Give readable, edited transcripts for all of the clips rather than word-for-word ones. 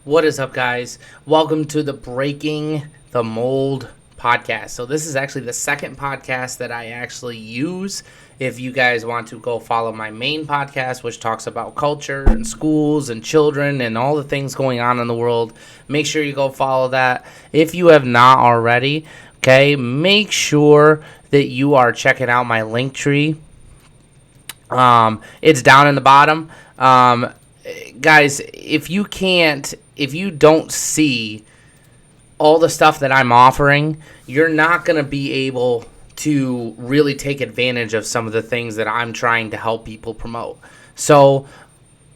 What is up, guys? Welcome to the Breaking the Mold podcast. So this is actually the second podcast that I actually use. If you guys want to go follow my main podcast, which talks about culture and schools and children and all the things going on in the world, make sure you go follow that. If you have not already, okay, make sure that you are checking out my link tree. It's down in the bottom. Guys, if you don't see all the stuff that I'm offering, you're not going to be able to really take advantage of some of the things that I'm trying to help people promote. So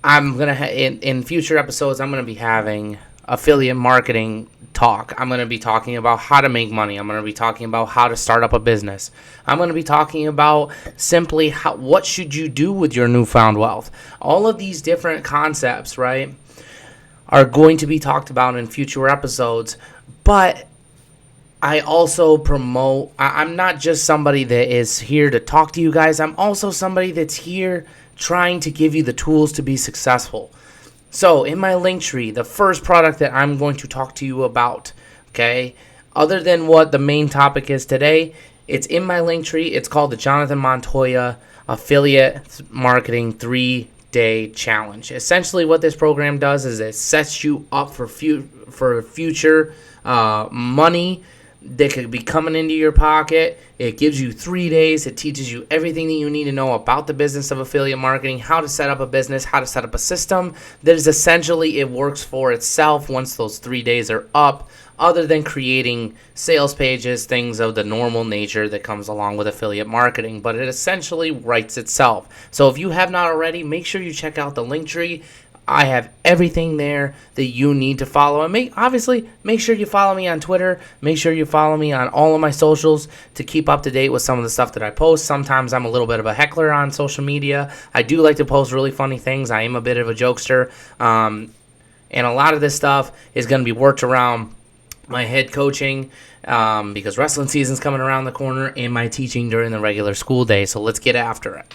I'm going to, in future episodes, I'm going to be having affiliate marketing talk. I'm going to be talking about how to make money. I'm going to be talking about how to start up a business. I'm going to be talking about simply what should you do with your newfound wealth. All of these different concepts, right, are going to be talked about in future episodes. But I also promote, I'm not just somebody that is here to talk to you guys. I'm also somebody that's here trying to give you the tools to be successful. So in my link tree, the first product that I'm going to talk to you about, okay, other than what the main topic is today, it's in my link tree. It's called the Jonathan Montoya Affiliate Marketing 3-Day Challenge. Essentially what this program does is it sets you up for future money that could be coming into your pocket. It gives you 3 days. It teaches you everything that you need to know about the business of affiliate marketing, how to set up a business, how to set up a system that is essentially, it works for itself once those 3 days are up, other than creating sales pages, things of the normal nature that comes along with affiliate marketing. But it essentially writes itself. So if you have not already, make sure you check out the link tree. I have everything there that you need to follow. And make sure you follow me on Twitter. Make sure you follow me on all of my socials to keep up to date with some of the stuff that I post. Sometimes I'm a little bit of a heckler on social media. I do like to post really funny things. I am a bit of a jokester. And a lot of this stuff is going to be worked around my head coaching because wrestling season's coming around the corner, and my teaching during the regular school day. So let's get after it.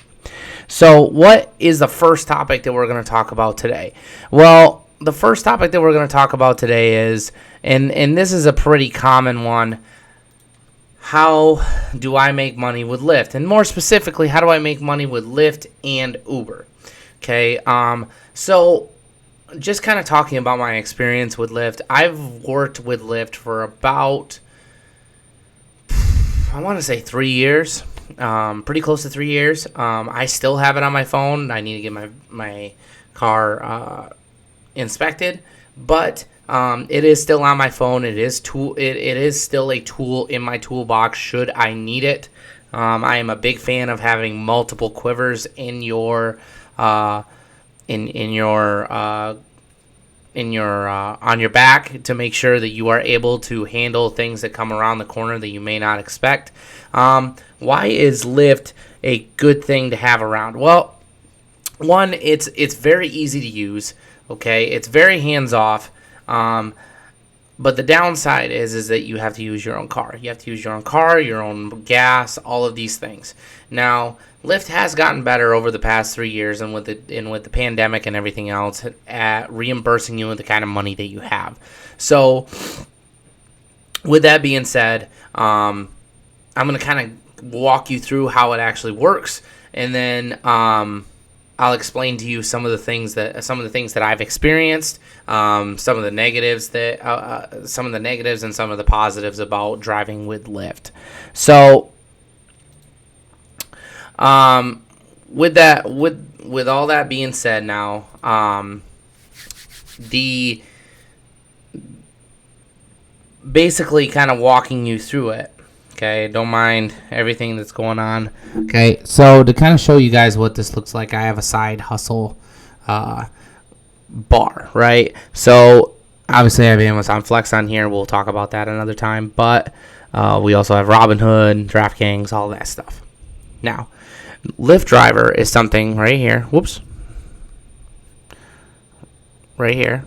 So what is the first topic that we're going to talk about today? Well, the first topic that we're going to talk about today is, and this is a pretty common one, how do I make money with Lyft? And more specifically, how do I make money with Lyft and Uber? Okay, so just kind of talking about my experience with Lyft. I've worked with Lyft for about, I want to say 3 years. Pretty close to 3 years. I still have it on my phone. I need to get my car inspected, but it is still on my phone. It is still a tool in my toolbox should I need it. I am a big fan of having multiple quivers in your on your back to make sure that you are able to handle things that come around the corner that you may not expect. Why is Lyft a good thing to have around? Well, one, it's very easy to use. Okay, it's very hands off. But the downside is that you have to use your own car. You have to use your own car, your own gas, all of these things. Now, Lyft has gotten better over the past 3 years, and with the pandemic and everything else, at reimbursing you with the kind of money that you have. So, with that being said, I'm going to kind of walk you through how it actually works, and then I'll explain to you some of the things that I've experienced, some of the negatives and some of the positives about driving with Lyft. So, with all that being said, now, the basically kind of walking you through it. Okay, don't mind everything that's going on. Okay, so to kind of show you guys what this looks like, I have a side hustle bar, right? So obviously I have Amazon Flex on here. We'll talk about that another time. But we also have Robinhood, DraftKings, all that stuff. Now, Lyft driver is something right here. Whoops. Right here.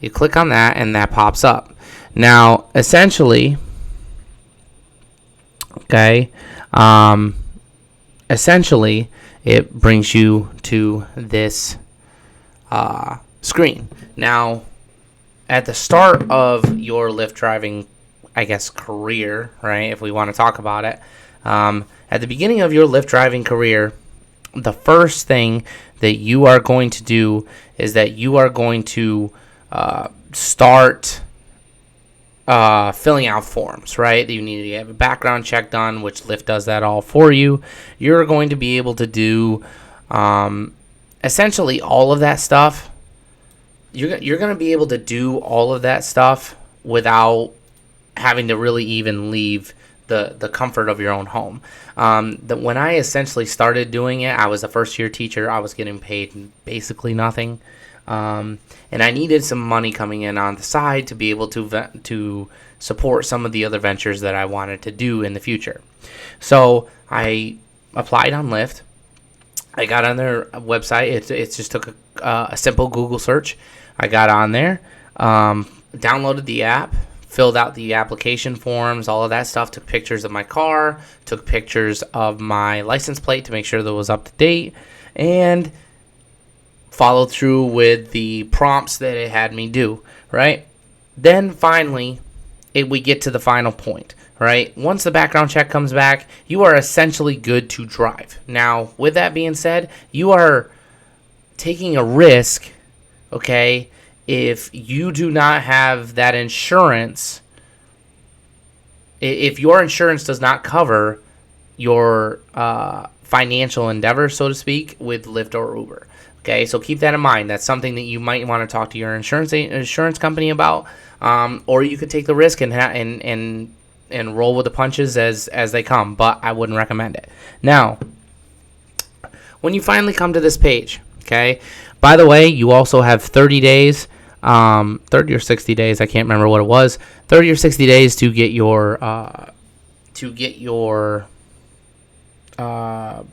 You click on that and that pops up. Now, essentially, okay, essentially it brings you to this screen. Now, at the start of your Lyft driving, I guess, career, right, if we want to talk about it, at the beginning of your Lyft driving career, the first thing that you are going to do is that you are going to start filling out forms, right? You need to have a background check done, which Lyft does that all for you. You're going to be able to do essentially all of that stuff. You're going to be able to do all of that stuff without having to really even leave the comfort of your own home. When I essentially started doing it, I was a first-year teacher. I was getting paid basically nothing. And I needed some money coming in on the side to be able to support some of the other ventures that I wanted to do in the future. So I applied on Lyft. I got on their website. It just took a simple Google search. I got on there, downloaded the app, filled out the application forms, all of that stuff, took pictures of my car, took pictures of my license plate to make sure that it was up to date, and followed through with the prompts that it had me do, right? Then finally, we get to the final point, right? Once the background check comes back, you are essentially good to drive. Now, with that being said, you are taking a risk, okay, if you do not have that insurance. If your insurance does not cover your financial endeavor, so to speak, with Lyft or Uber. Okay, so keep that in mind. That's something that you might want to talk to your insurance company about, or you could take the risk and roll with the punches as they come. But I wouldn't recommend it. Now, when you finally come to this page, okay. By the way, you also have 30 days, 30 or 60 days. I can't remember what it was. 30 or 60 days to get your car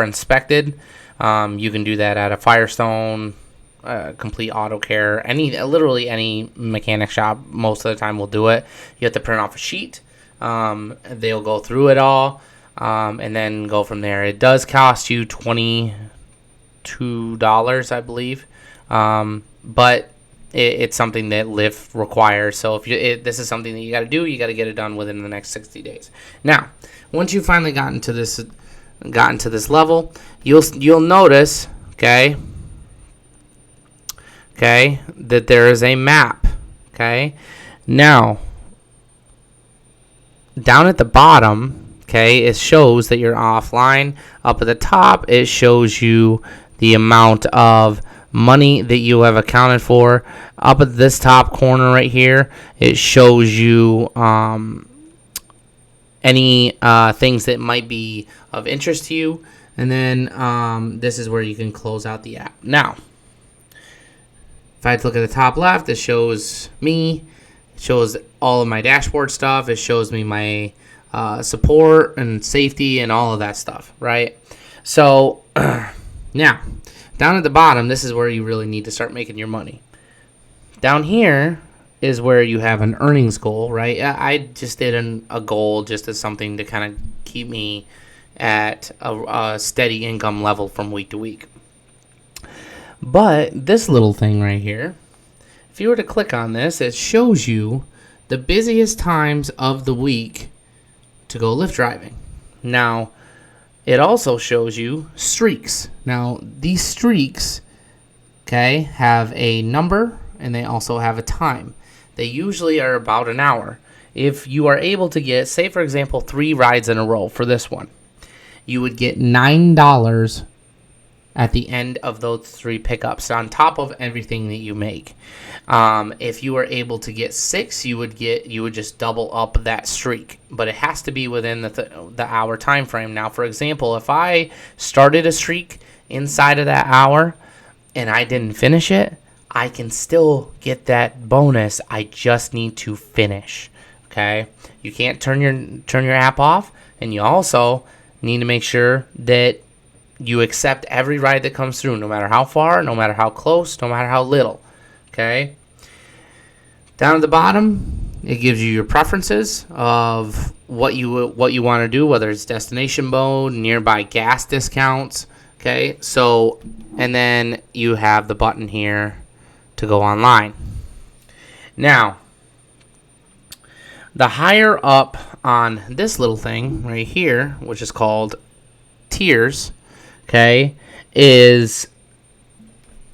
inspected. You can do that at a Firestone, Complete Auto Care, literally any mechanic shop. Most of the time will do it. You have to print off a sheet. They'll go through it all, and then go from there. It does cost you $22, I believe, but it's something that Lyft requires. So if this is something that you got to do, you got to get it done within the next 60 days. Now, once you've finally gotten to this level, you'll notice, okay, that there is a map, okay. Now, down at the bottom, okay, it shows that you're offline. Up at the top, it shows you the amount of money that you have accounted for. Up at this top corner right here, it shows you any things that might be of interest to you. And then this is where you can close out the app. Now, if I look at the top left, it shows me. It shows all of my dashboard stuff. It shows me my support and safety and all of that stuff, right? So now, down at the bottom, this is where you really need to start making your money. Down here is where you have an earnings goal, right? I just did a goal just as something to kind of keep me at a steady income level from week to week. But this little thing right here, if you were to click on this, it shows you the busiest times of the week to go Lyft driving. Now, it also shows you streaks. Now, these streaks, okay, have a number and they also have a time. They usually are about an hour. If you are able to get, say for example, 3 rides in a row for this one, you would get $9 at the end of those 3 pickups on top of everything that you make. If you were able to get 6, you would just double up that streak, but it has to be within the hour time frame. Now, for example, if I started a streak inside of that hour and I didn't finish it, I can still get that bonus. I just need to finish. Okay, you can't turn your app off, and you also need to make sure that you accept every ride that comes through, no matter how far, no matter how close, no matter how little. Okay. Down at the bottom, it gives you your preferences of what you want to do, whether it's destination mode, nearby gas discounts, Okay, so, and then you have the button here to go online. Now, the higher up on this little thing right here, which is called tiers, okay, is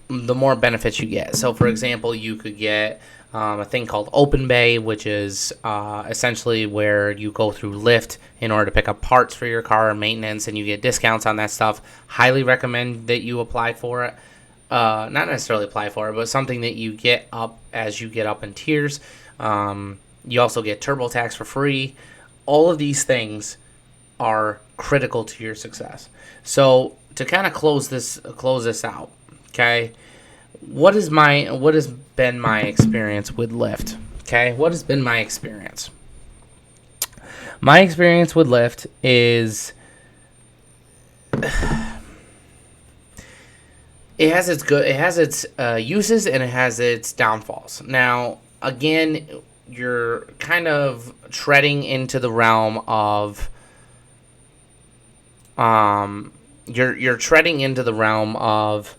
the more benefits you get. So, for example, you could get a thing called Open Bay, which is essentially where you go through Lyft in order to pick up parts for your car and maintenance, and you get discounts on that stuff. Highly recommend that you apply for it. Not necessarily apply for it, but something that you get up as you get up in tiers. You also get TurboTax for free. All of these things are critical to your success. So to kind of close this out, okay, what has been my experience with Lyft? Okay, what has been my experience? My experience with Lyft is it has its uses and it has its downfalls. Now, again, you're kind of treading into the realm of you're treading into the realm of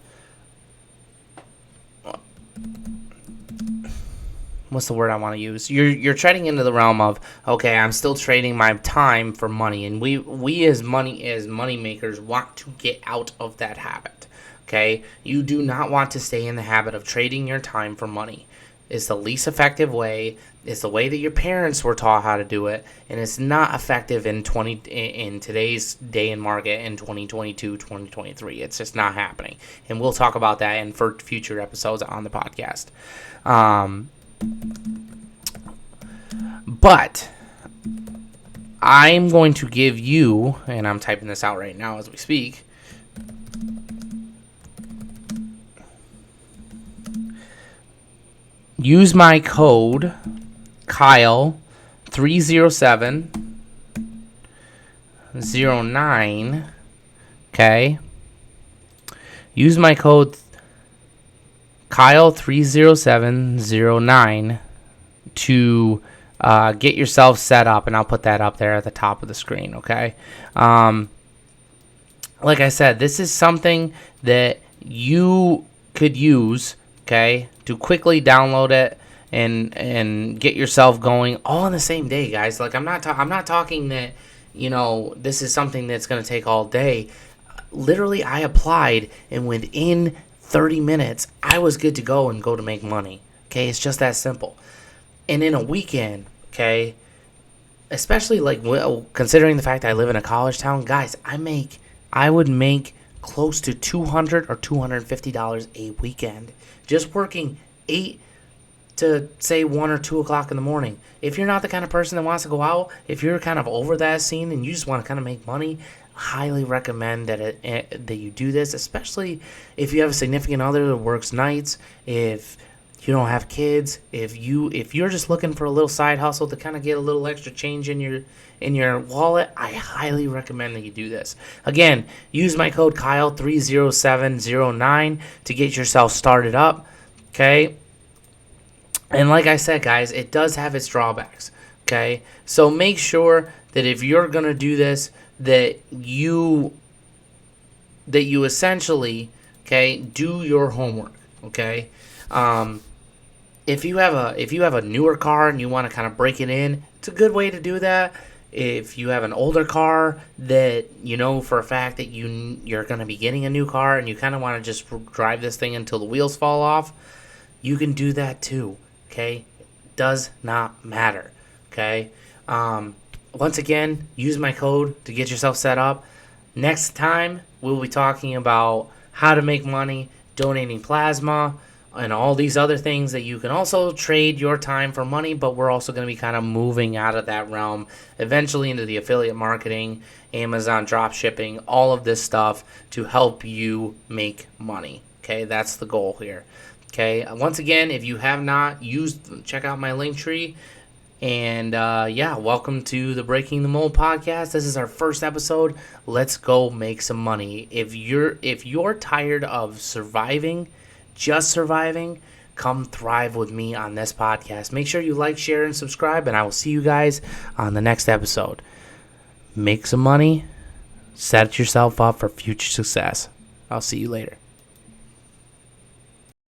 what's the word I want to use? You're treading into the realm of, okay, I'm still trading my time for money, and we as money makers want to get out of that habit. Okay, you do not want to stay in the habit of trading your time for money. It's the least effective way. It's the way that your parents were taught how to do it, and it's not effective in today's day and market in 2022, 2023. It's just not happening, and we'll talk about that in for future episodes on the podcast. But I'm going to give you, and I'm typing this out right now as we speak. Use my code Kyle30709. Okay. Use my code Kyle30709 to get yourself set up, and I'll put that up there at the top of the screen. Okay. Like I said, this is something that you could use, okay, to quickly download it and get yourself going all in the same day, guys. Like I'm not talking that, this is something that's going to take all day. Literally, I applied, and within 30 minutes, I was good to go and go to make money. Okay, it's just that simple. And in a weekend, okay, especially considering the fact that I live in a college town, guys, I would make close to $200 or $250 a weekend just working 8 to say 1 or 2 o'clock in the morning. If you're not the kind of person that wants to go out, if you're kind of over that scene and you just want to kind of make money, highly recommend that you do this, especially if you have a significant other that works nights, if you don't have kids, if you're just looking for a little side hustle to kind of get a little extra change in your wallet, I highly recommend that you do this. Again, use my code Kyle30709 to get yourself started up, okay? And like I said, guys, it does have its drawbacks, okay? So make sure that if you're going to do this, that you essentially, okay, do your homework, okay? If you have a newer car and you want to kind of break it in, it's a good way to do that. If you have an older car that you know for a fact that you're going to be getting a new car and you kind of want to just drive this thing until the wheels fall off, you can do that too, okay? Does not matter, okay? Once again, use my code to get yourself set up. Next time, we'll be talking about how to make money donating plasma and all these other things that you can also trade your time for money, but we're also going to be kind of moving out of that realm eventually into the affiliate marketing, Amazon drop shipping, all of this stuff to help you make money. Okay, that's the goal here. Okay, once again, if you have not check out my link tree. And welcome to the Breaking the Mold podcast. This is our first episode. Let's go make some money. If you're tired of just surviving, come thrive with me on this podcast. Make sure you like, share, and subscribe, and I will see you guys on the next episode. Make some money. Set yourself up for future success. I'll see you later.